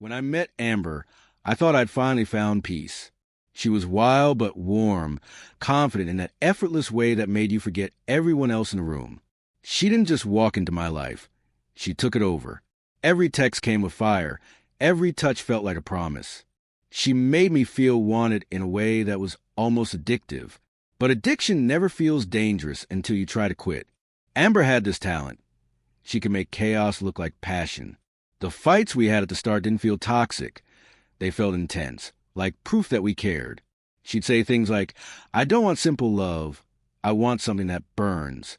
When I met Amber, I thought I'd finally found peace. She was wild but warm, confident in that effortless way that made you forget everyone else in the room. She didn't just walk into my life. She took it over. Every text came with fire. Every touch felt like a promise. She made me feel wanted in a way that was almost addictive. But addiction never feels dangerous until you try to quit. Amber had this talent. She could make chaos look like passion. The fights we had at the start didn't feel toxic. They felt intense, like proof that we cared. She'd say things like, "I don't want simple love. I want something that burns."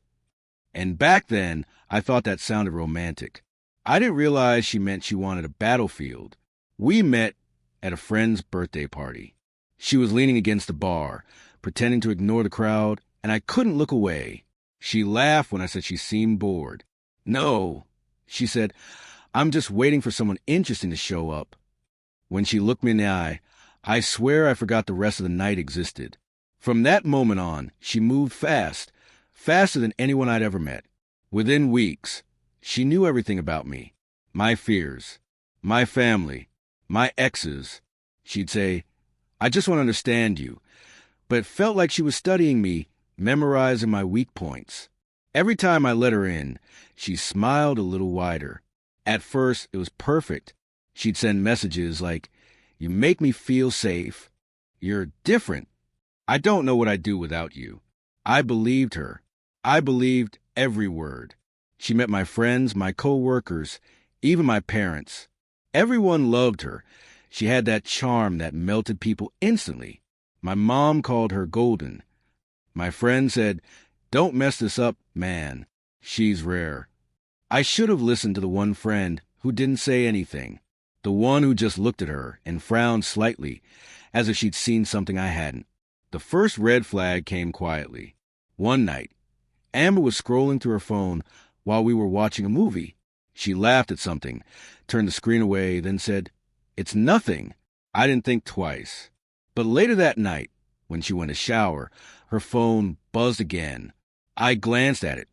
And back then, I thought that sounded romantic. I didn't realize she meant she wanted a battlefield. We met at a friend's birthday party. She was leaning against the bar, pretending to ignore the crowd, and I couldn't look away. She laughed when I said she seemed bored. "No," she said, "I'm just waiting for someone interesting to show up." When she looked me in the eye, I swear I forgot the rest of the night existed. From that moment on, she moved fast, faster than anyone I'd ever met. Within weeks, she knew everything about me, my fears, my family, my exes. She'd say, "I just want to understand you," but it felt like she was studying me, memorizing my weak points. Every time I let her in, she smiled a little wider. At first, it was perfect. She'd send messages like, "You make me feel safe. You're different. I don't know what I'd do without you." I believed her. I believed every word. She met my friends, my co-workers, even my parents. Everyone loved her. She had that charm that melted people instantly. My mom called her golden. My friend said, "Don't mess this up, man. She's rare." I should have listened to the one friend who didn't say anything, the one who just looked at her and frowned slightly, as if she'd seen something I hadn't. The first red flag came quietly. One night, Amber was scrolling through her phone while we were watching a movie. She laughed at something, turned the screen away, then said, "It's nothing." I didn't think twice. But later that night, when she went to shower, her phone buzzed again. I glanced at it.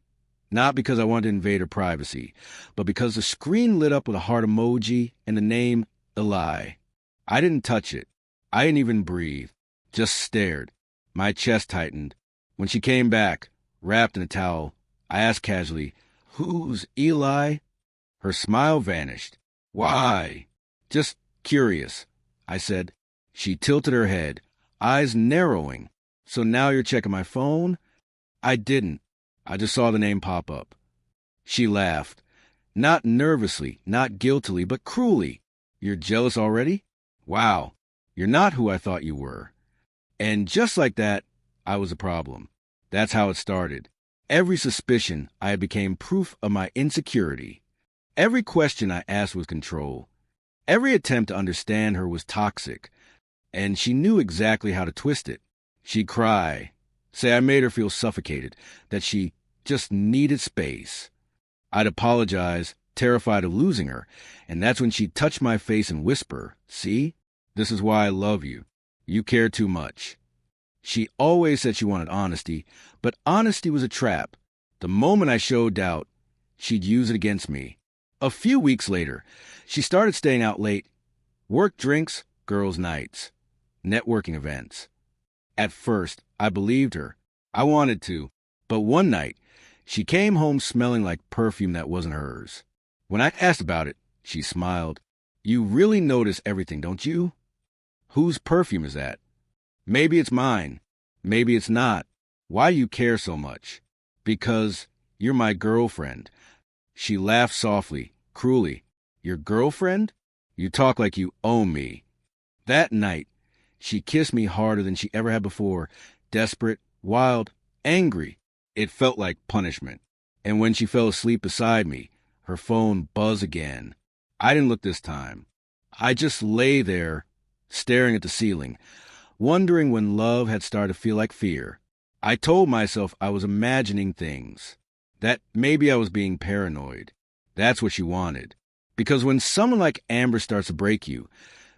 Not because I wanted to invade her privacy, but because the screen lit up with a heart emoji and the name Eli. I didn't touch it. I didn't even breathe. Just stared. My chest tightened. When she came back, wrapped in a towel, I asked casually, "Who's Eli?" Her smile vanished. "Why?" "Just curious," I said. She tilted her head, eyes narrowing. "So now you're checking my phone?" I didn't. I just saw the name pop up. She laughed. Not nervously, not guiltily, but cruelly. "You're jealous already? Wow, you're not who I thought you were." And just like that, I was a problem. That's how it started. Every suspicion I had became proof of my insecurity. Every question I asked was control. Every attempt to understand her was toxic. And she knew exactly how to twist it. She'd cry, say I made her feel suffocated, that she just needed space. I'd apologize, terrified of losing her, and that's when she'd touch my face and whisper, "See, this is why I love you. You care too much." She always said she wanted honesty, but honesty was a trap. The moment I showed doubt, she'd use it against me. A few weeks later, she started staying out late. Work drinks, girls' nights, networking events. At first, I believed her. I wanted to. But one night, she came home smelling like perfume that wasn't hers. When I asked about it, she smiled. "You really notice everything, don't you?" "Whose perfume is that?" "Maybe it's mine. Maybe it's not. Why do you care so much?" "Because you're my girlfriend." She laughed softly, cruelly. "Your girlfriend? You talk like you own me." That night, she kissed me harder than she ever had before, desperate, wild, angry. It felt like punishment. And when she fell asleep beside me, her phone buzzed again. I didn't look this time. I just lay there, staring at the ceiling, wondering when love had started to feel like fear. I told myself I was imagining things, that maybe I was being paranoid. That's what she wanted. Because when someone like Amber starts to break you,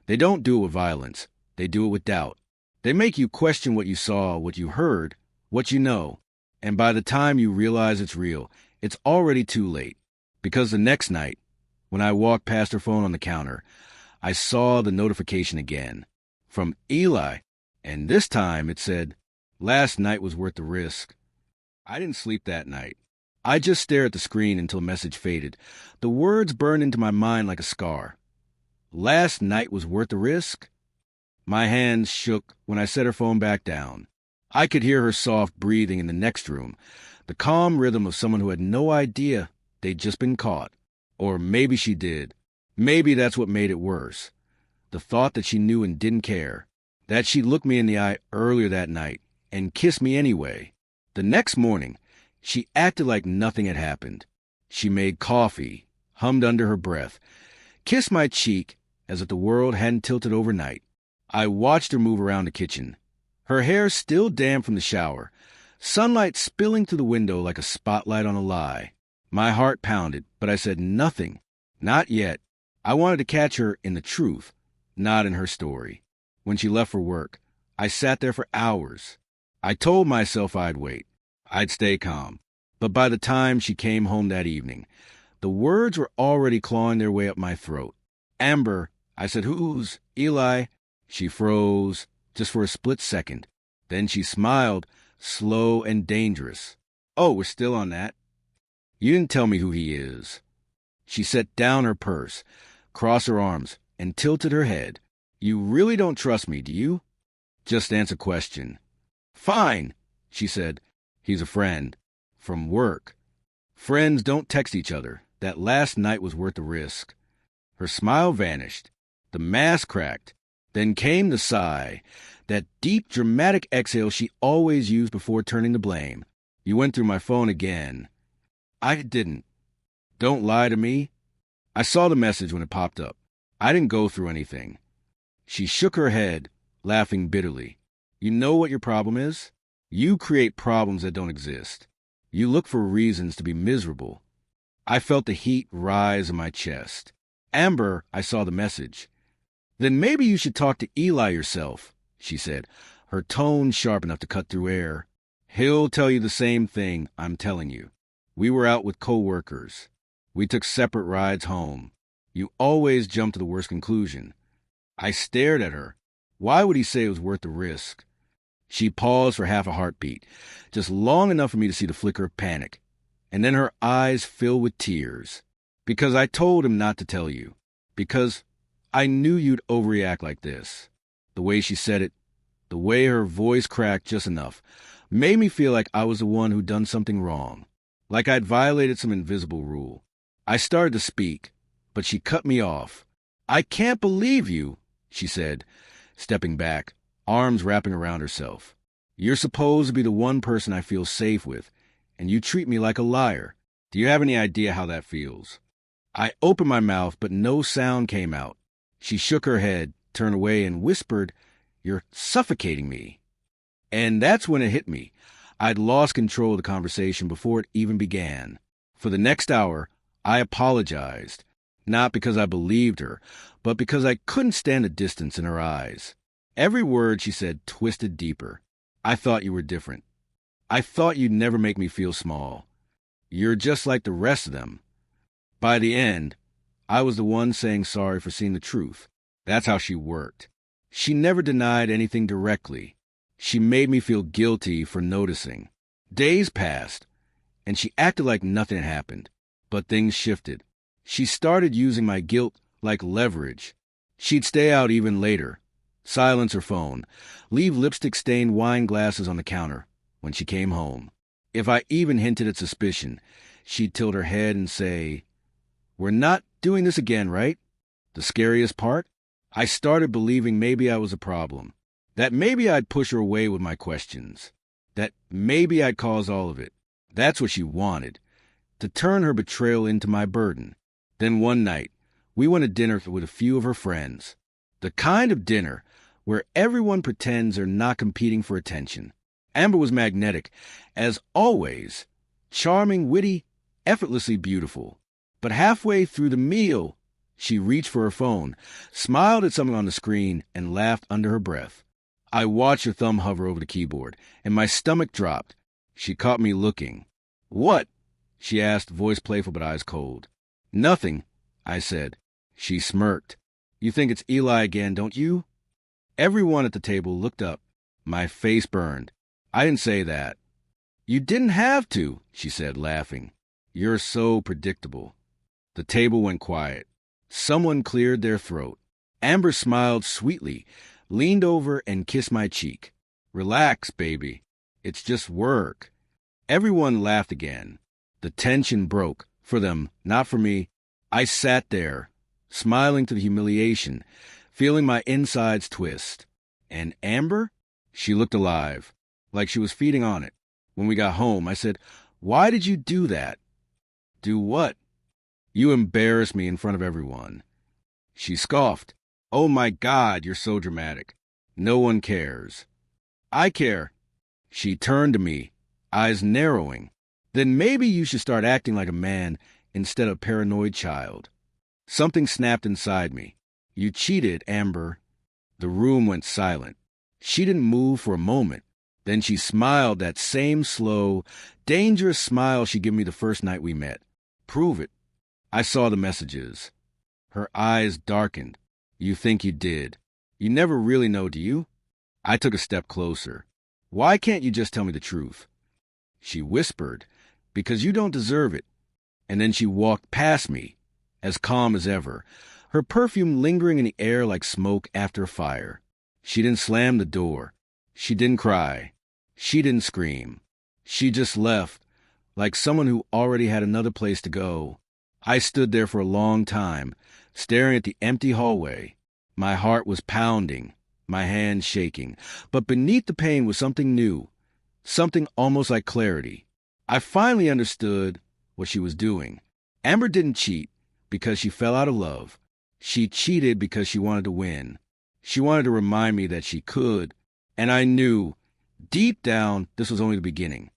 they don't do it with violence. They do it with doubt. They make you question what you saw, what you heard, what you know. And by the time you realize it's real, it's already too late. Because the next night, when I walked past her phone on the counter, I saw the notification again. From Eli, and this time it said, "Last night was worth the risk." I didn't sleep that night. I just stared at the screen until the message faded. The words burned into my mind like a scar. Last night was worth the risk? My hands shook when I set her phone back down. I could hear her soft breathing in the next room, the calm rhythm of someone who had no idea they'd just been caught. Or maybe she did. Maybe that's what made it worse. The thought that she knew and didn't care. That she looked me in the eye earlier that night and kissed me anyway. The next morning, she acted like nothing had happened. She made coffee, hummed under her breath, kissed my cheek as if the world hadn't tilted overnight. I watched her move around the kitchen, her hair still damp from the shower, sunlight spilling through the window like a spotlight on a lie. My heart pounded, but I said nothing. Not yet. I wanted to catch her in the truth, not in her story. When she left for work, I sat there for hours. I told myself I'd wait. I'd stay calm. But by the time she came home that evening, the words were already clawing their way up my throat. "Amber," I said. "Who's Eli?" She froze, just for a split second. Then she smiled, slow and dangerous. "Oh, we're still on that. You didn't tell me who he is." She set down her purse, crossed her arms, and tilted her head. "You really don't trust me, do you?" "Just answer question." "Fine," she said. "He's a friend. From work. Friends don't text each other. That last night was worth the risk." Her smile vanished. The mask cracked. Then came the sigh, that deep, dramatic exhale she always used before turning the blame. "You went through my phone again." "I didn't." "Don't lie to me." "I saw the message when it popped up. I didn't go through anything." She shook her head, laughing bitterly. "You know what your problem is? You create problems that don't exist. You look for reasons to be miserable." I felt the heat rise in my chest. "Amber," I saw the message. "Then maybe you should talk to Eli yourself," she said, her tone sharp enough to cut through air. "He'll tell you the same thing I'm telling you. We were out with co-workers. We took separate rides home. You always jump to the worst conclusion." I stared at her. Why would he say it was worth the risk? She paused for half a heartbeat, just long enough for me to see the flicker of panic, and then her eyes filled with tears. "Because I told him not to tell you. Because I knew you'd overreact like this." The way she said it, the way her voice cracked just enough, made me feel like I was the one who'd done something wrong, like I'd violated some invisible rule. I started to speak, but she cut me off. "I can't believe you," she said, stepping back, arms wrapping around herself. "You're supposed to be the one person I feel safe with, and you treat me like a liar. Do you have any idea how that feels?" I opened my mouth, but no sound came out. She shook her head, turned away, and whispered, "You're suffocating me." And that's when it hit me. I'd lost control of the conversation before it even began. For the next hour, I apologized, not because I believed her, but because I couldn't stand the distance in her eyes. Every word she said twisted deeper. "I thought you were different. I thought you'd never make me feel small. You're just like the rest of them." By the end, I was the one saying sorry for seeing the truth. That's how she worked. She never denied anything directly. She made me feel guilty for noticing. Days passed, and she acted like nothing had happened. But things shifted. She started using my guilt like leverage. She'd stay out even later, silence her phone, leave lipstick-stained wine glasses on the counter when she came home. If I even hinted at suspicion, she'd tilt her head and say, "We're not doing this again, right?" The scariest part? I started believing maybe I was a problem. That maybe I'd push her away with my questions. That maybe I'd cause all of it. That's what she wanted. To turn her betrayal into my burden. Then one night, we went to dinner with a few of her friends. The kind of dinner where everyone pretends they're not competing for attention. Amber was magnetic, as always. Charming, witty, effortlessly beautiful. But halfway through the meal, she reached for her phone, smiled at something on the screen, and laughed under her breath. I watched her thumb hover over the keyboard, and my stomach dropped. She caught me looking. "What?" she asked, voice playful but eyes cold. "Nothing," I said. She smirked. You think it's Eli again, don't you? Everyone at the table looked up. My face burned. I didn't say that. You didn't have to, she said, laughing. You're so predictable. The table went quiet. Someone cleared their throat. Amber smiled sweetly, leaned over and kissed my cheek. Relax, baby. It's just work. Everyone laughed again. The tension broke. For them, not for me. I sat there, smiling to the humiliation, feeling my insides twist. And Amber? She looked alive, like she was feeding on it. When we got home, I said, "Why did you do that?" "Do what?" "You embarrassed me in front of everyone." She scoffed. "Oh my God, you're so dramatic. No one cares." "I care." She turned to me, eyes narrowing. "Then maybe you should start acting like a man instead of a paranoid child." Something snapped inside me. "You cheated, Amber." The room went silent. She didn't move for a moment. Then she smiled, that same slow, dangerous smile she gave me the first night we met. "Prove it." I saw the messages. Her eyes darkened. "You think you did. You never really know, do you?" I took a step closer. "Why can't you just tell me the truth?" She whispered, "Because you don't deserve it." And then she walked past me, as calm as ever, her perfume lingering in the air like smoke after a fire. She didn't slam the door. She didn't cry. She didn't scream. She just left, like someone who already had another place to go. I stood there for a long time, staring at the empty hallway. My heart was pounding, my hands shaking, but beneath the pain was something new, something almost like clarity. I finally understood what she was doing. Amber didn't cheat because she fell out of love. She cheated because she wanted to win. She wanted to remind me that she could, and I knew, deep down, this was only the beginning.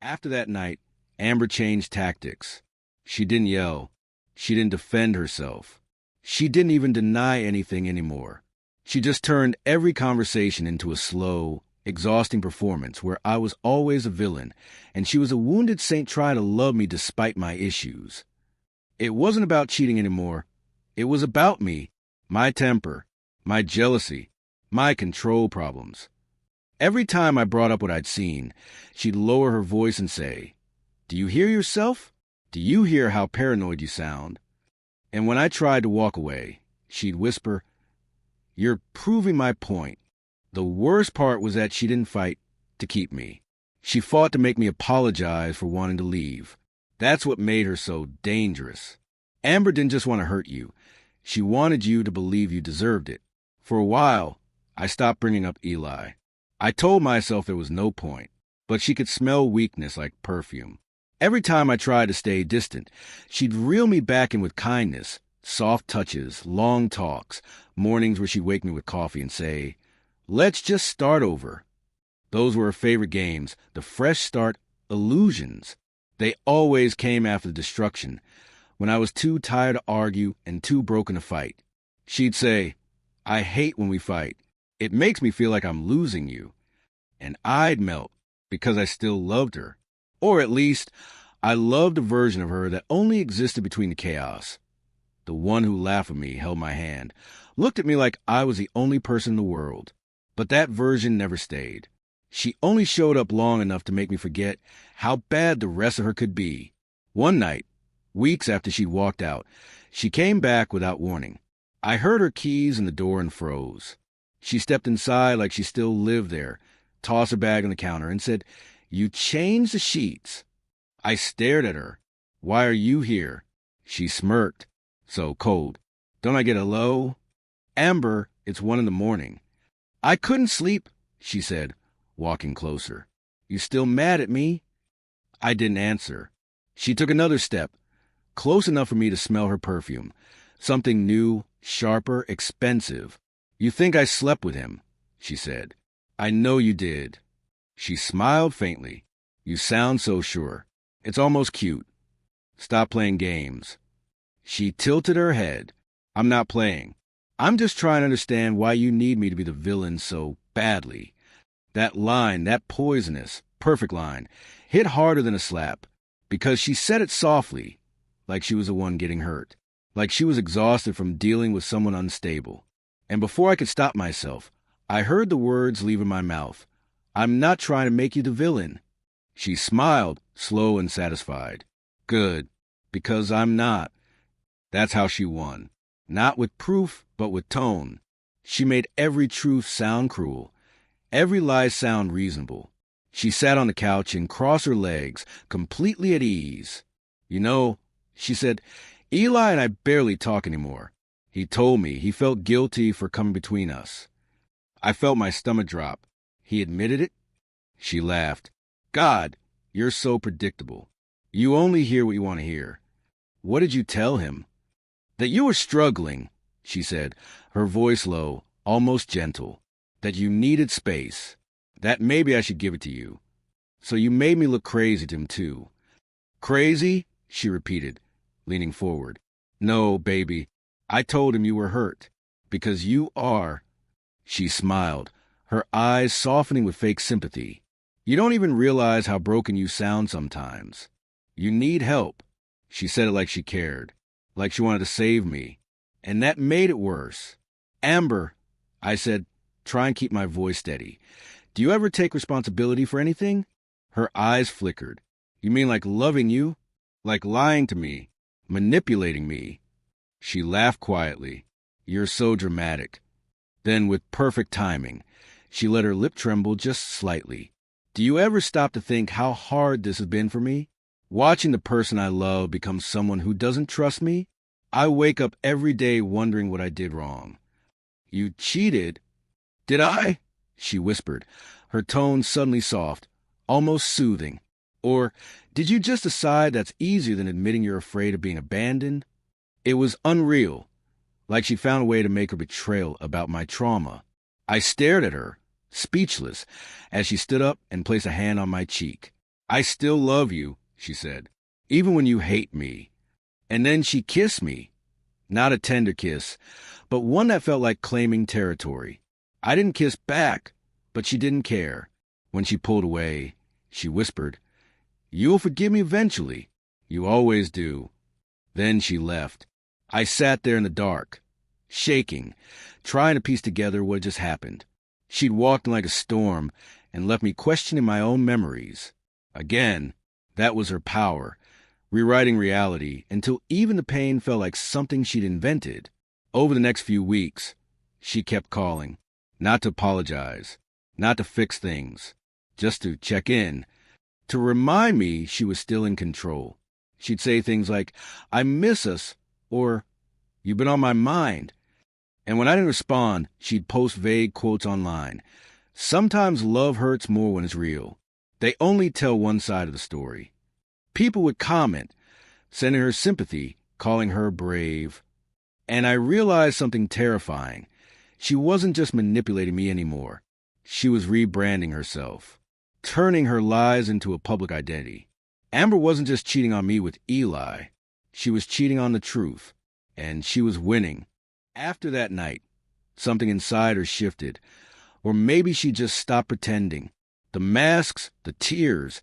After that night, Amber changed tactics. She didn't yell. She didn't defend herself. She didn't even deny anything anymore. She just turned every conversation into a slow, exhausting performance where I was always a villain, and she was a wounded saint trying to love me despite my issues. It wasn't about cheating anymore. It was about me, my temper, my jealousy, my control problems. Every time I brought up what I'd seen, she'd lower her voice and say, "Do you hear yourself? Do you hear how paranoid you sound?" And when I tried to walk away, she'd whisper, "You're proving my point." The worst part was that she didn't fight to keep me. She fought to make me apologize for wanting to leave. That's what made her so dangerous. Amber didn't just want to hurt you. She wanted you to believe you deserved it. For a while, I stopped bringing up Eli. I told myself there was no point, but she could smell weakness like perfume. Every time I tried to stay distant, she'd reel me back in with kindness, soft touches, long talks, mornings where she'd wake me with coffee and say, "Let's just start over." Those were her favorite games, the fresh start illusions. They always came after the destruction, when I was too tired to argue and too broken to fight. She'd say, "I hate when we fight. It makes me feel like I'm losing you." And I'd melt because I still loved her. Or at least, I loved a version of her that only existed between the chaos. The one who laughed at me, held my hand, looked at me like I was the only person in the world. But that version never stayed. She only showed up long enough to make me forget how bad the rest of her could be. One night, weeks after she'd walked out, she came back without warning. I heard her keys in the door and froze. She stepped inside like she still lived there, tossed her bag on the counter, and said, "You changed the sheets." I stared at her. "Why are you here?" She smirked. "So cold. Don't I get a low?" "Amber, it's 1 a.m. "I couldn't sleep," she said, walking closer. "You still mad at me?" I didn't answer. She took another step, close enough for me to smell her perfume. Something new, sharper, expensive. "You think I slept with him," she said. "I know you did." She smiled faintly. "You sound so sure. It's almost cute. Stop playing games." She tilted her head. "I'm not playing. I'm just trying to understand why you need me to be the villain so badly." That line, that poisonous, perfect line, hit harder than a slap, because she said it softly, like she was the one getting hurt. like she was exhausted from dealing with someone unstable. And before I could stop myself, I heard the words leaving my mouth. "I'm not trying to make you the villain." She smiled, slow and satisfied. "Good, because I'm not." That's how she won. Not with proof, but with tone. She made every truth sound cruel, every lie sound reasonable. She sat on the couch and crossed her legs, completely at ease. "You know," she said, "Eli and I barely talk anymore. He told me he felt guilty for coming between us." I felt my stomach drop. "He admitted it?" She laughed. "God, you're so predictable. You only hear what you want to hear." "What did you tell him?" "That you were struggling," she said, her voice low, almost gentle. "That you needed space. That maybe I should give it to you. So you made me look crazy to him, too." "Crazy?" she repeated, leaning forward. "No, baby. I told him you were hurt. Because you are." She smiled, her eyes softening with fake sympathy. "You don't even realize how broken you sound sometimes. You need help." She said it like she cared, like she wanted to save me. And that made it worse. "Amber," I said, trying to keep my voice steady, "do you ever take responsibility for anything?" Her eyes flickered. "You mean like loving you? Like lying to me? Manipulating me?" She laughed quietly. "You're so dramatic." Then, with perfect timing, she let her lip tremble just slightly. "Do you ever stop to think how hard this has been for me? Watching the person I love become someone who doesn't trust me? I wake up every day wondering what I did wrong." "You cheated?" "Did I?" she whispered, her tone suddenly soft, almost soothing. "Or did you just decide that's easier than admitting you're afraid of being abandoned?" It was unreal, like she'd found a way to make her betrayal about my trauma. I stared at her, speechless, as she stood up and placed a hand on my cheek. "I still love you," she said, "even when you hate me." And then she kissed me. Not a tender kiss, but one that felt like claiming territory. I didn't kiss back, but she didn't care. When she pulled away, she whispered, "You'll forgive me eventually. You always do." Then she left. I sat there in the dark, shaking, trying to piece together what had just happened. She'd walked in like a storm and left me questioning my own memories. Again, that was her power, rewriting reality until even the pain felt like something she'd invented. Over the next few weeks, she kept calling, not to apologize, not to fix things, just to check in, to remind me she was still in control. She'd say things like, "I miss us," or "You've been on my mind." And when I didn't respond, she'd post vague quotes online. Sometimes love hurts more when it's real. They only tell one side of the story. People would comment, sending her sympathy, calling her brave. And I realized something terrifying. She wasn't just manipulating me anymore. She was rebranding herself, turning her lies into a public identity. Amber wasn't just cheating on me with Eli. She was cheating on the truth. And she was winning. After that night, something inside her shifted. Or maybe she just stopped pretending. The masks, the tears,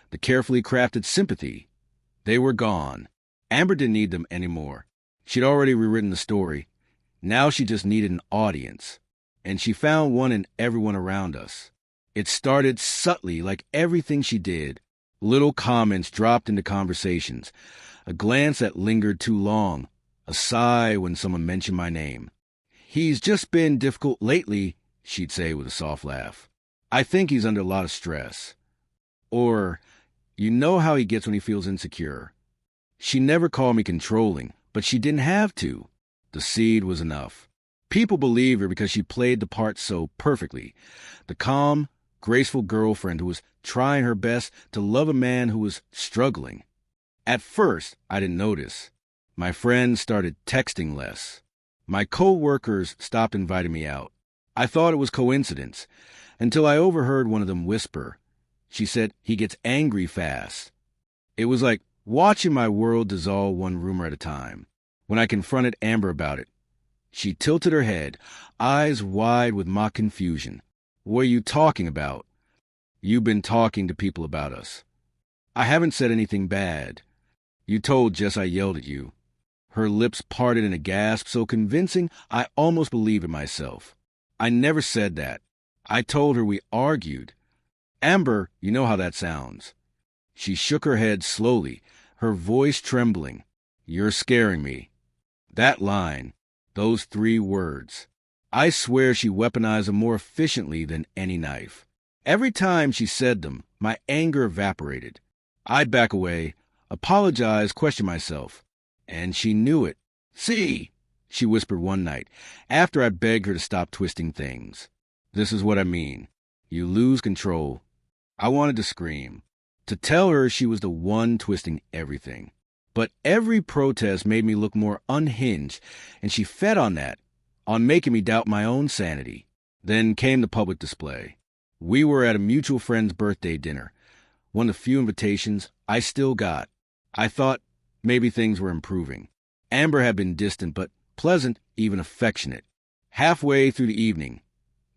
the carefully crafted sympathy, they were gone. Amber didn't need them anymore. She'd already rewritten the story. Now she just needed an audience. And she found one in everyone around us. It started subtly, like everything she did. Little comments dropped into conversations. A glance that lingered too long. A sigh when someone mentioned my name. "He's just been difficult lately," she'd say with a soft laugh. "I think he's under a lot of stress." Or, "You know how he gets when he feels insecure." She never called me controlling, but she didn't have to. The seed was enough. People believed her because she played the part so perfectly. The calm, graceful girlfriend who was trying her best to love a man who was struggling. At first, I didn't notice. My friends started texting less. My co-workers stopped inviting me out. I thought it was coincidence, until I overheard one of them whisper. She said he gets angry fast. It was like watching my world dissolve one rumor at a time. When I confronted Amber about it, she tilted her head, eyes wide with mock confusion. "What are you talking about?" "You've been talking to people about us." "I haven't said anything bad." "You told Jess I yelled at you." Her lips parted in a gasp so convincing I almost believed it myself. I never said that. I told her we argued. Amber, you know how that sounds. She shook her head slowly, her voice trembling. You're scaring me. That line, those 3 words. I swear she weaponized them more efficiently than any knife. Every time she said them, my anger evaporated. I'd back away, apologize, question myself. And she knew it. See, she whispered one night, after I begged her to stop twisting things. This is what I mean. You lose control. I wanted to scream, to tell her she was the one twisting everything. But every protest made me look more unhinged, and she fed on that, on making me doubt my own sanity. Then came the public display. We were at a mutual friend's birthday dinner, one of the few invitations I still got. I thought maybe things were improving. Amber had been distant but pleasant, even affectionate. Halfway through the evening,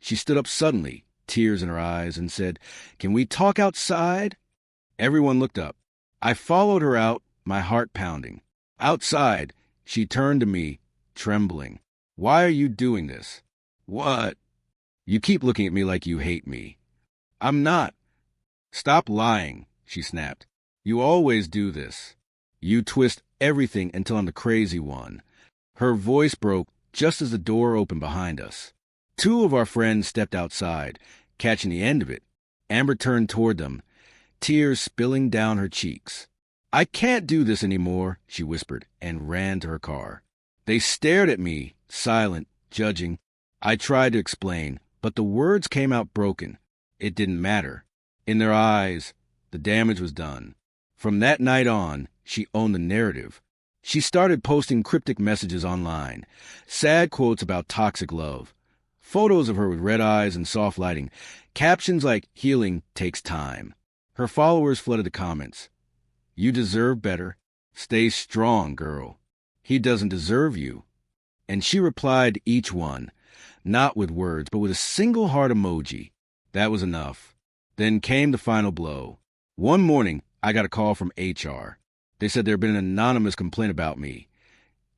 she stood up suddenly, tears in her eyes, and said, "Can we talk outside?" Everyone looked up. I followed her out, my heart pounding. Outside, she turned to me, trembling. "Why are you doing this?" "What?" "You keep looking at me like you hate me." "I'm not." "Stop lying," she snapped. "You always do this. You twist everything until I'm the crazy one." Her voice broke just as the door opened behind us. 2 of our friends stepped outside, catching the end of it. Amber turned toward them, tears spilling down her cheeks. "I can't do this anymore," she whispered, and ran to her car. They stared at me, silent, judging. I tried to explain, but the words came out broken. It didn't matter. In their eyes, the damage was done. From that night on, she owned the narrative. She started posting cryptic messages online, sad quotes about toxic love, photos of her with red eyes and soft lighting, captions like "Healing takes time." Her followers flooded the comments. "You deserve better. Stay strong, girl. He doesn't deserve you." And she replied to each one, not with words, but with a single heart emoji. That was enough. Then came the final blow. One morning, I got a call from HR. They said there had been an anonymous complaint about me.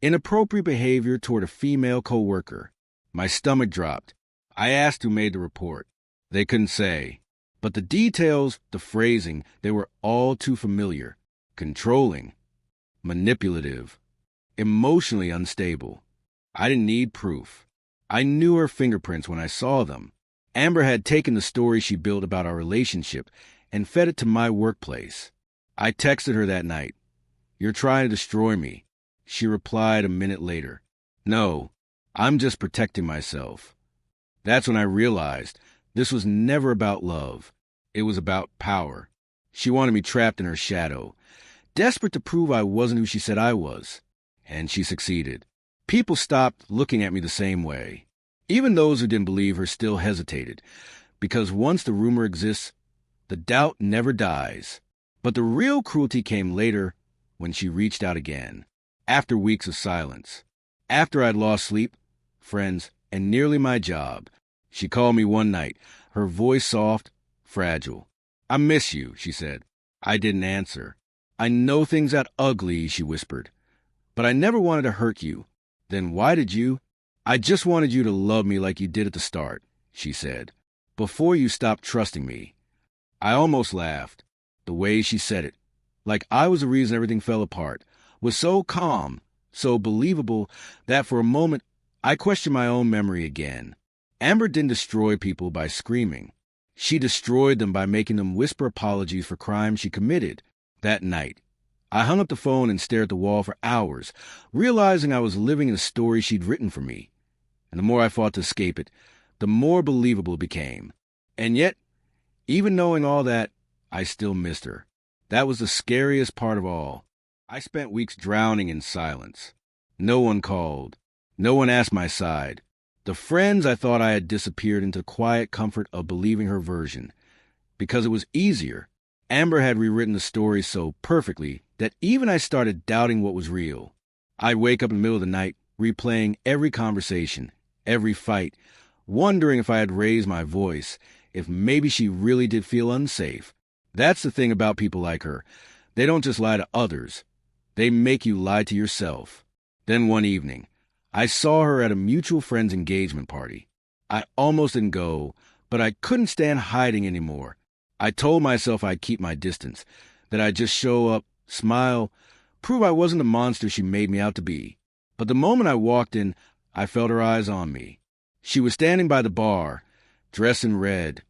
Inappropriate behavior toward a female coworker. My stomach dropped. I asked who made the report. They couldn't say. But the details, the phrasing, they were all too familiar. Controlling. Manipulative. Emotionally unstable. I didn't need proof. I knew her fingerprints when I saw them. Amber had taken the story she built about our relationship and fed it to my workplace. I texted her that night. "You're trying to destroy me." She replied a minute later. "No, I'm just protecting myself." That's when I realized this was never about love. It was about power. She wanted me trapped in her shadow, desperate to prove I wasn't who she said I was. And she succeeded. People stopped looking at me the same way. Even those who didn't believe her still hesitated, because once the rumor exists, the doubt never dies. But the real cruelty came later, when she reached out again, after weeks of silence. After I'd lost sleep, friends, and nearly my job, she called me one night, her voice soft, fragile. "I miss you," she said. I didn't answer. "I know things got ugly," she whispered, "but I never wanted to hurt you." "Then why did you?" "I just wanted you to love me like you did at the start," she said, "before you stopped trusting me." I almost laughed. The way she said it, like I was the reason everything fell apart, was so calm, so believable, that for a moment I questioned my own memory again. Amber didn't destroy people by screaming. She destroyed them by making them whisper apologies for crimes she committed. That night, I hung up the phone and stared at the wall for hours, realizing I was living in a story she'd written for me. And the more I fought to escape it, the more believable it became. And yet, even knowing all that, I still missed her. That was the scariest part of all. I spent weeks drowning in silence. No one called. No one asked my side. The friends I thought I had disappeared into the quiet comfort of believing her version. Because it was easier. Amber had rewritten the story so perfectly that even I started doubting what was real. I'd wake up in the middle of the night, replaying every conversation, every fight, wondering if I had raised my voice, if maybe she really did feel unsafe. That's the thing about people like her. They don't just lie to others. They make you lie to yourself. Then one evening, I saw her at a mutual friend's engagement party. I almost didn't go, but I couldn't stand hiding anymore. I told myself I'd keep my distance, that I'd just show up, smile, prove I wasn't the monster she made me out to be. But the moment I walked in, I felt her eyes on me. She was standing by the bar, dressed in red,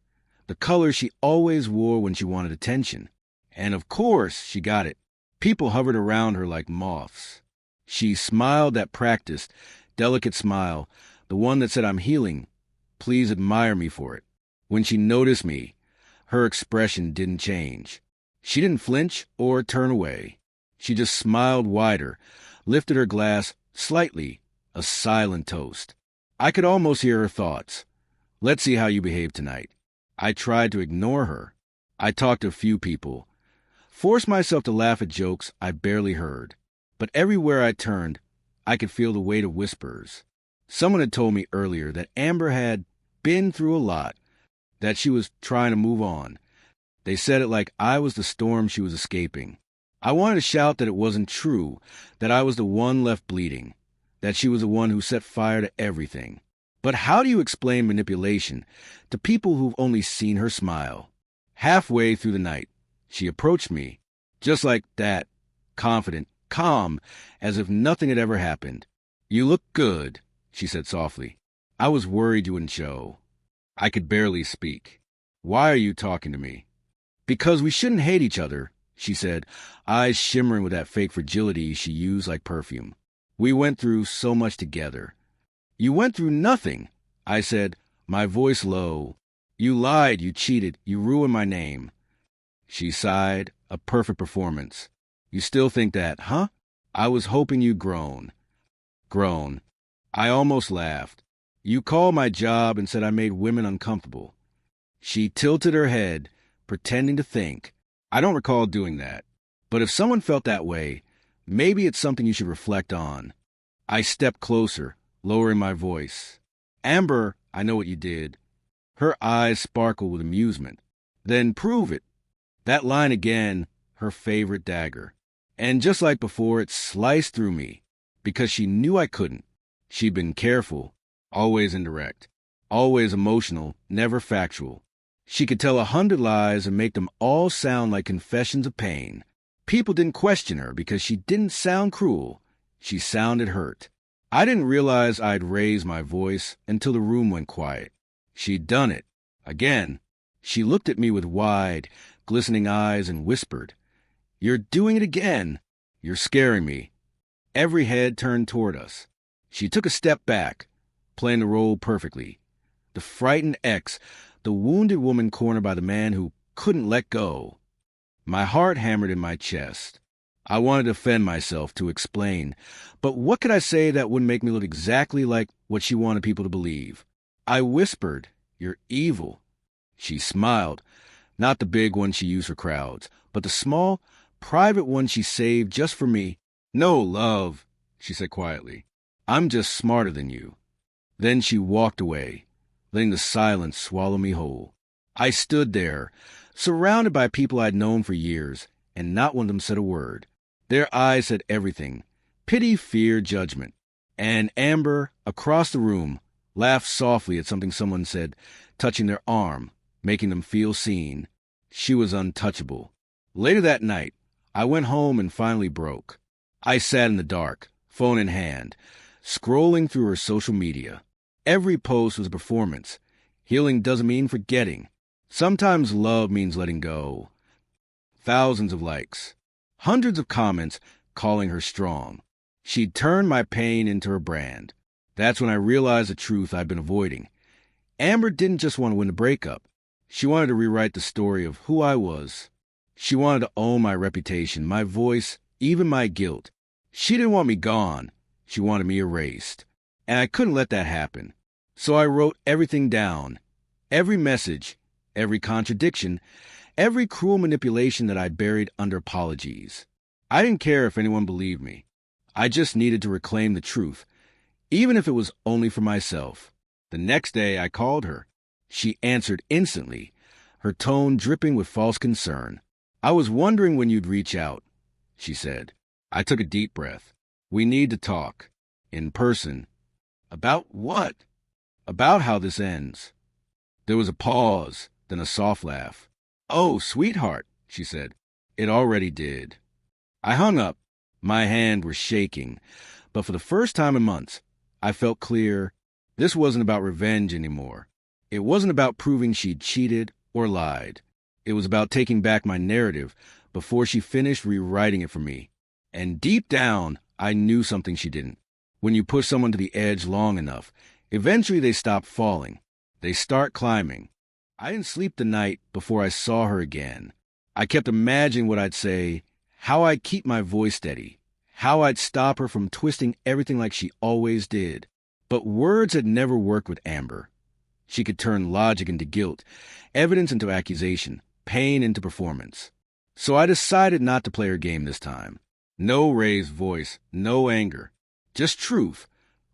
the color she always wore when she wanted attention. And of course, she got it. People hovered around her like moths. She smiled that practiced, delicate smile, the one that said, "I'm healing. Please admire me for it." When she noticed me, her expression didn't change. She didn't flinch or turn away. She just smiled wider, lifted her glass slightly, a silent toast. I could almost hear her thoughts. "Let's see how you behave tonight." I tried to ignore her. I talked to a few people, forced myself to laugh at jokes I barely heard. But everywhere I turned, I could feel the weight of whispers. Someone had told me earlier that Amber had been through a lot, that she was trying to move on. They said it like I was the storm she was escaping. I wanted to shout that it wasn't true, that I was the one left bleeding, that she was the one who set fire to everything. But how do you explain manipulation to people who've only seen her smile? Halfway through the night, she approached me, just like that, confident, calm, as if nothing had ever happened. "You look good," she said softly. "I was worried you wouldn't show." I could barely speak. "Why are you talking to me?" "Because we shouldn't hate each other," she said, eyes shimmering with that fake fragility she used like perfume. "We went through so much together." "You went through nothing," I said, my voice low. "You lied, you cheated, you ruined my name." She sighed, a perfect performance. "You still think that, huh? I was hoping you'd grown." Grown. I almost laughed. "You called my job and said I made women uncomfortable." She tilted her head, pretending to think. "I don't recall doing that. But if someone felt that way, maybe it's something you should reflect on." I stepped closer, lowering my voice. "Amber, I know what you did." Her eyes sparkled with amusement. "Then prove it." That line again, her favorite dagger. And just like before, it sliced through me, because she knew I couldn't. She'd been careful, always indirect, always emotional, never factual. She could tell 100 lies and make them all sound like confessions of pain. People didn't question her because she didn't sound cruel. She sounded hurt. I didn't realize I'd raised my voice until the room went quiet. She'd done it. Again. She looked at me with wide, glistening eyes and whispered, "You're doing it again. You're scaring me." Every head turned toward us. She took a step back, playing the role perfectly. The frightened ex, the wounded woman cornered by the man who couldn't let go. My heart hammered in my chest. I wanted to defend myself, to explain. But what could I say that wouldn't make me look exactly like what she wanted people to believe? I whispered, "You're evil." She smiled, not the big one she used for crowds, but the small, private one she saved just for me. "No, love," she said quietly. "I'm just smarter than you." Then she walked away, letting the silence swallow me whole. I stood there, surrounded by people I'd known for years, and not one of them said a word. Their eyes said everything: pity, fear, judgment. And Amber, across the room, laughed softly at something someone said, touching their arm, making them feel seen. She was untouchable. Later that night, I went home and finally broke. I sat in the dark, phone in hand, scrolling through her social media. Every post was a performance. Healing doesn't mean forgetting. Sometimes love means letting go. Thousands of likes. Hundreds of comments calling her strong. She'd turned my pain into her brand. That's when I realized the truth I'd been avoiding. Amber didn't just want to win the breakup. She wanted to rewrite the story of who I was. She wanted to own my reputation, my voice, even my guilt. She didn't want me gone. She wanted me erased. And I couldn't let that happen. So I wrote everything down. Every message, every contradiction, every cruel manipulation that I buried under apologies. I didn't care if anyone believed me. I just needed to reclaim the truth, even if it was only for myself. The next day I called her. She answered instantly, her tone dripping with false concern. "I was wondering when you'd reach out," she said. I took a deep breath. "We need to talk." In person. About what? About how this ends. There was a pause, then a soft laugh. Oh, sweetheart, she said. It already did. I hung up. My hand was shaking, but for the first time in months, I felt clear. This wasn't about revenge anymore. It wasn't about proving she'd cheated or lied. It was about taking back my narrative before she finished rewriting it for me. And deep down, I knew something she didn't. When you push someone to the edge long enough, eventually they stop falling. They start climbing. I didn't sleep the night before I saw her again. I kept imagining what I'd say, how I'd keep my voice steady, how I'd stop her from twisting everything like she always did. But words had never worked with Amber. She could turn logic into guilt, evidence into accusation, pain into performance. So I decided not to play her game this time. No raised voice, no anger. Just truth.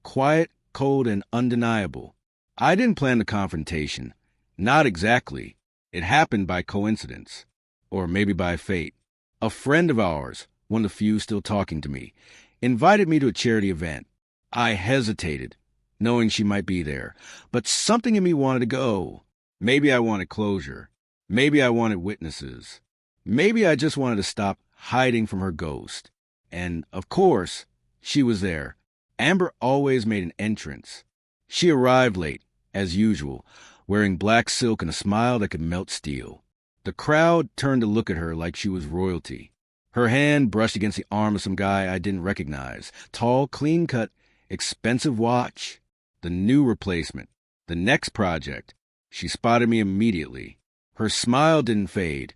Quiet, cold, and undeniable. I didn't plan the confrontation. Not exactly. It happened by coincidence. Or maybe by fate. A friend of ours, one of the few still talking to me, invited me to a charity event. I hesitated, knowing she might be there, but something in me wanted to go. Maybe I wanted closure. Maybe I wanted witnesses. Maybe I just wanted to stop hiding from her ghost. And, of course, she was there. Amber always made an entrance. She arrived late, as usual, wearing black silk and a smile that could melt steel. The crowd turned to look at her like she was royalty. Her hand brushed against the arm of some guy I didn't recognize. Tall, clean-cut, expensive watch. The new replacement. The next project. She spotted me immediately. Her smile didn't fade.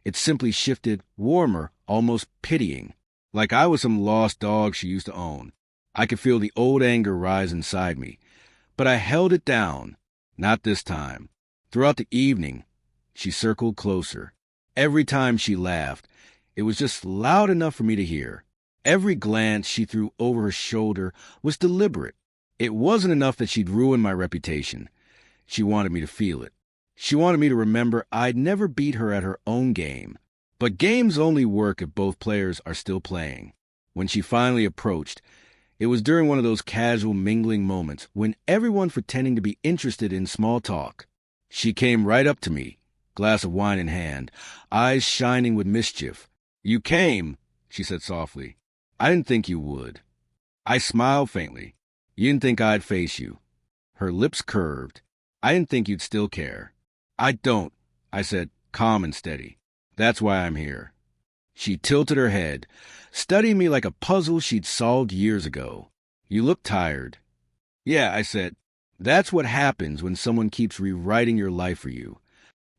It simply shifted, warmer, almost pitying. Like I was some lost dog she used to own. I could feel the old anger rise inside me. But I held it down. Not this time. Throughout the evening, she circled closer. Every time she laughed, it was just loud enough for me to hear. Every glance she threw over her shoulder was deliberate. It wasn't enough that she'd ruined my reputation. She wanted me to feel it. She wanted me to remember I'd never beat her at her own game. But games only work if both players are still playing. When she finally approached, it was during one of those casual mingling moments when everyone's pretending to be interested in small talk. She came right up to me, glass of wine in hand, eyes shining with mischief. "You came," she said softly. "I didn't think you would." I smiled faintly. "You didn't think I'd face you." Her lips curved. "I didn't think you'd still care." "I don't," I said, calm and steady. "That's why I'm here." She tilted her head, studying me like a puzzle she'd solved years ago. "You look tired." "Yeah," I said. "That's what happens when someone keeps rewriting your life for you."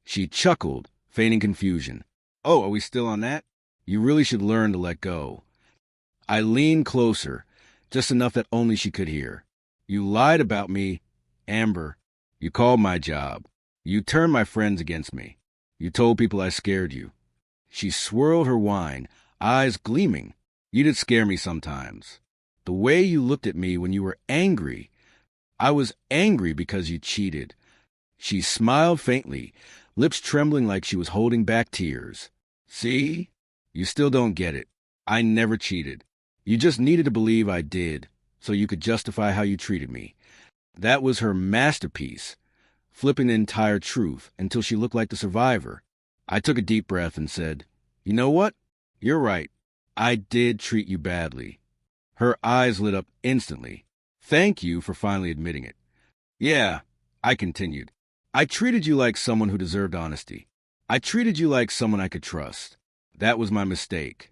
She chuckled, feigning confusion. "Oh, are we still on that? You really should learn to let go." I leaned closer, just enough that only she could hear. "You lied about me, Amber. You called my job. You turned my friends against me. You told people I scared you." She swirled her wine, eyes gleaming. "You did scare me sometimes. The way you looked at me when you were angry. I was angry because you cheated." She smiled faintly, lips trembling like she was holding back tears. "See? You still don't get it. I never cheated. You just needed to believe I did, so you could justify how you treated me." That was her masterpiece, flipping the entire truth until she looked like the survivor. I took a deep breath and said, "You know what? You're right. I did treat you badly." Her eyes lit up instantly. "Thank you for finally admitting it." "Yeah," I continued. "I treated you like someone who deserved honesty. I treated you like someone I could trust. That was my mistake."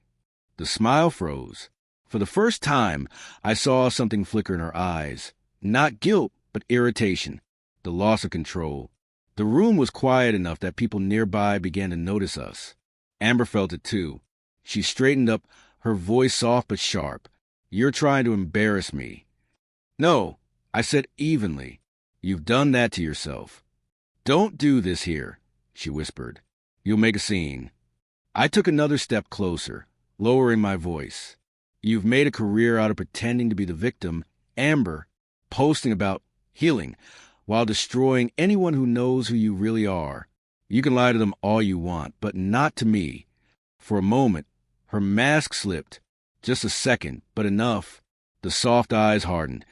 The smile froze. For the first time, I saw something flicker in her eyes. Not guilt, but irritation. The loss of control. The room was quiet enough that people nearby began to notice us. Amber felt it too. She straightened up, her voice soft but sharp. "You're trying to embarrass me." "No," I said evenly. "You've done that to yourself." "Don't do this here," she whispered. "You'll make a scene." I took another step closer, lowering my voice. "You've made a career out of pretending to be the victim, Amber, posting about healing, while destroying anyone who knows who you really are. You can lie to them all you want, but not to me." For a moment, her mask slipped. Just a second, but enough. The soft eyes hardened.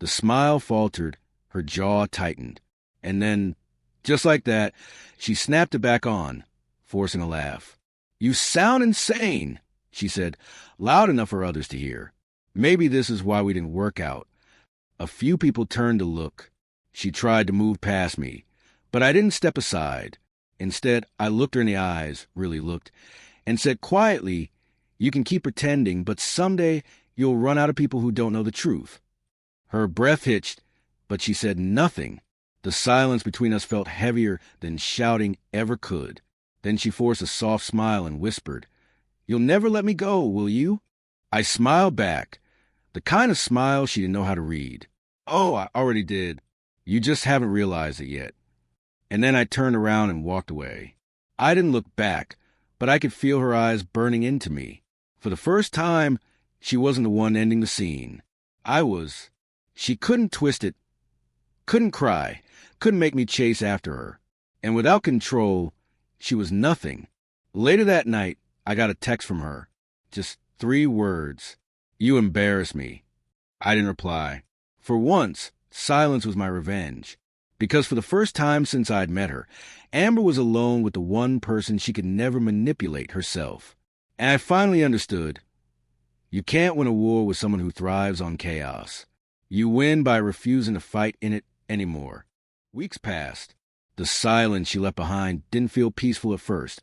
The smile faltered. Her jaw tightened. And then, just like that, she snapped it back on, forcing a laugh. "You sound insane," she said, loud enough for others to hear. Maybe this is why we didn't work out. A few people turned to look. She tried to move past me, but I didn't step aside. Instead, I looked her in the eyes, really looked, and said quietly, "You can keep pretending, but someday you'll run out of people who don't know the truth." Her breath hitched, but she said nothing. The silence between us felt heavier than shouting ever could. Then she forced a soft smile and whispered, "You'll never let me go, will you?" I smiled back, the kind of smile she didn't know how to read. "Oh, I already did. You just haven't realized it yet." And then I turned around and walked away. I didn't look back, but I could feel her eyes burning into me. For the first time, she wasn't the one ending the scene. I was. She couldn't twist it, couldn't cry, couldn't make me chase after her. And without control, she was nothing. Later that night, I got a text from her. Just 3 words. "You embarrass me." I didn't reply. For once, silence was my revenge. Because for the first time since I'd met her, Amber was alone with the one person she could never manipulate, herself. And I finally understood. You can't win a war with someone who thrives on chaos. You win by refusing to fight in it anymore. Weeks passed. The silence she left behind didn't feel peaceful at first.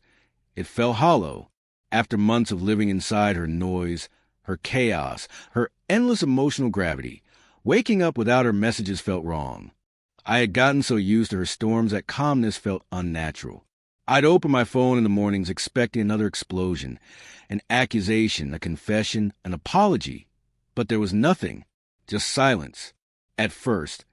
It felt hollow. After months of living inside her noise, her chaos, her endless emotional gravity, waking up without her messages felt wrong. I had gotten so used to her storms that calmness felt unnatural. I'd open my phone in the mornings expecting another explosion, an accusation, a confession, an apology. But there was nothing, just silence. At first,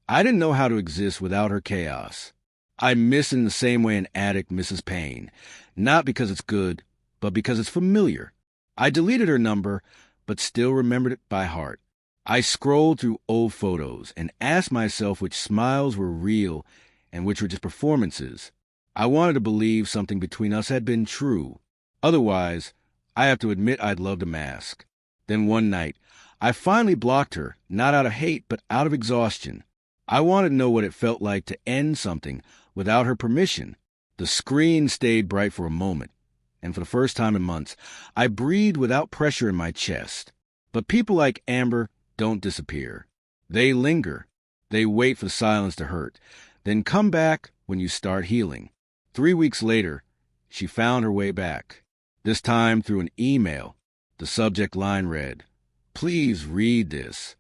I didn't know how to exist without her chaos. I miss in the same way an addict misses pain, not because it's good, but because it's familiar. I deleted her number, but still remembered it by heart. I scrolled through old photos and asked myself which smiles were real and which were just performances. I wanted to believe something between us had been true. Otherwise, I have to admit I'd loved a mask. Then one night, I finally blocked her, not out of hate, but out of exhaustion. I wanted to know what it felt like to end something without her permission. The screen stayed bright for a moment, and for the first time in months, I breathed without pressure in my chest. But people like Amber don't disappear. They linger. They wait for the silence to hurt, then come back when you start healing. 3 weeks later, she found her way back, this time through an email. The subject line read, "Please read this."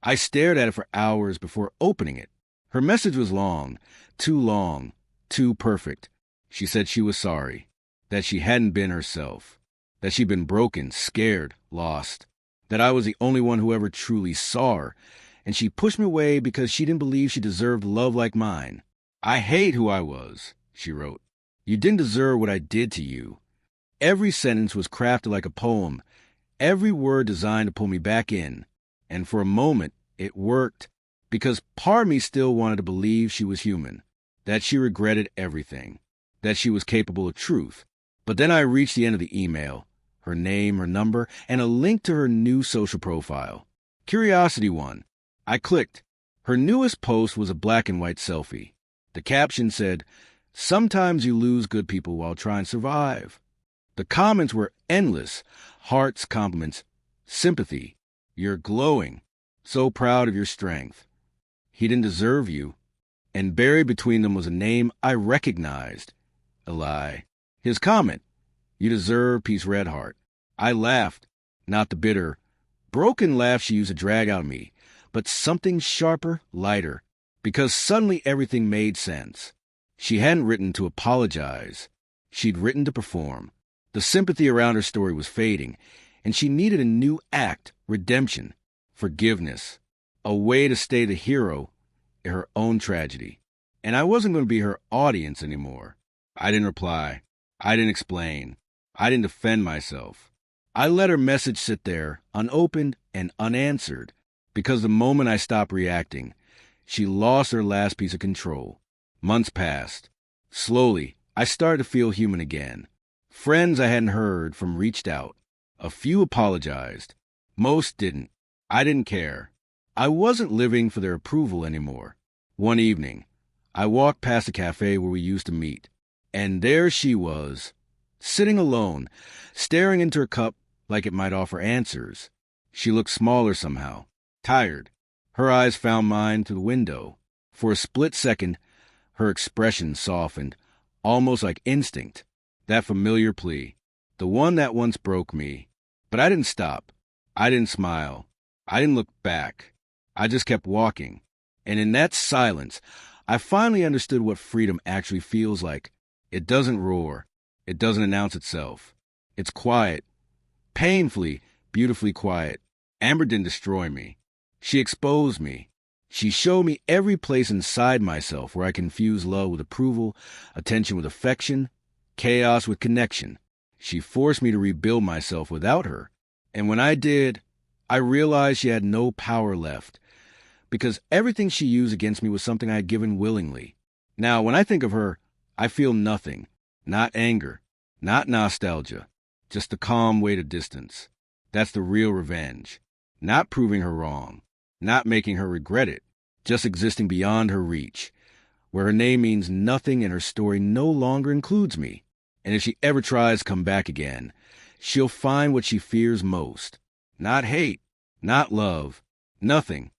I stared at it for hours before opening it. Her message was long, too perfect. She said she was sorry, that she hadn't been herself, that she'd been broken, scared, lost, that I was the only one who ever truly saw her, and she pushed me away because she didn't believe she deserved love like mine. "I hate who I was," she wrote. "You didn't deserve what I did to you." Every sentence was crafted like a poem, every word designed to pull me back in. And for a moment, it worked, because part of me still wanted to believe she was human, that she regretted everything, that she was capable of truth. But then I reached the end of the email, her name, her number, and a link to her new social profile. Curiosity won. I clicked. Her newest post was a black and white selfie. The caption said, "Sometimes you lose good people while trying to survive." The comments were endless. Hearts, compliments, sympathy. "You're glowing. So proud of your strength." "He didn't deserve you." And buried between them was a name I recognized. Eli. His comment, "You deserve peace, Redheart." I laughed, not the bitter, broken laugh she used to drag out of me, but something sharper, lighter, because suddenly everything made sense. She hadn't written to apologize. She'd written to perform. The sympathy around her story was fading, and she needed a new act, redemption, forgiveness, a way to stay the hero in her own tragedy. And I wasn't going to be her audience anymore. I didn't reply. I didn't explain. I didn't defend myself. I let her message sit there, unopened and unanswered, because the moment I stopped reacting, she lost her last piece of control. Months passed. Slowly, I started to feel human again. Friends I hadn't heard from reached out. A few apologized. Most didn't. I didn't care. I wasn't living for their approval anymore. One evening, I walked past a cafe where we used to meet, and there she was, sitting alone, staring into her cup like it might offer answers. She looked smaller somehow, tired. Her eyes found mine through the window. For a split second, her expression softened, almost like instinct. That familiar plea, the one that once broke me. But I didn't stop. I didn't smile. I didn't look back. I just kept walking. And in that silence, I finally understood what freedom actually feels like. It doesn't roar. It doesn't announce itself. It's quiet. Painfully, beautifully quiet. Amber didn't destroy me. She exposed me. She showed me every place inside myself where I confused love with approval, attention with affection, chaos with connection. She forced me to rebuild myself without her. And when I did, I realized she had no power left, because everything she used against me was something I had given willingly. Now, when I think of her, I feel nothing. Not anger, not nostalgia, just the calm weight of distance. That's the real revenge. Not proving her wrong, not making her regret it, just existing beyond her reach, where her name means nothing and her story no longer includes me. And if she ever tries to come back again, she'll find what she fears most. Not hate, not love, nothing.